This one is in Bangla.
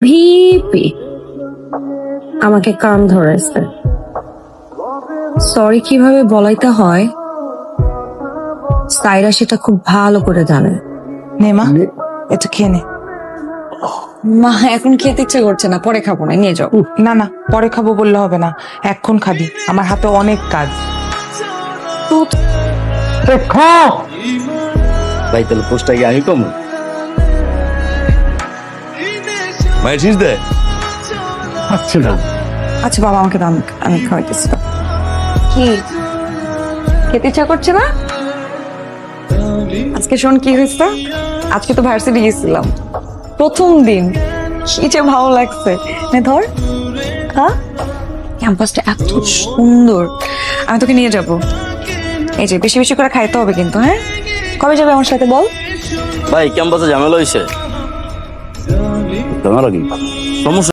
ভিপি আমাকে কান ধরেছে। সরি কিভাবে বলাইতে হয় সাইরা সেটা খুব ভালো করে জানে। নে মা, এটা খেয়ে নে। মা এখন খেতে ইচ্ছে করছে না, পরে খাবো না, নিয়ে যাও। না না, পরে খাবো বললে হবে না, এখন খাবি, আমার হাতে অনেক কাজ। ভাই তাহলে পোস্টটা কি আমি কম মায়ের শীষ দেয় আচ্ছা না আচ্ছা বাবা আমাকে দাম, আমি খাওয়াইতেছি। কি খেতে ইচ্ছা করছে না? আজকে শোন কি হয়েছে, আজকে তো ভার্সিটি গেছিলাম, প্রথম দিন, কি যে ভালো লাগছে। নে ধর খা, ক্যাম্পাসটা এত সুন্দর, আমি তোকে নিয়ে যাব। এই যে বেশি বেশি করে খাইতে হবে কিন্তু, হ্যাঁ? কবে যাবে আমার সাথে বল? ভাই ক্যাম্পাসে ঝামেলা হয়েছে। ঝামেলা কি সমস্যা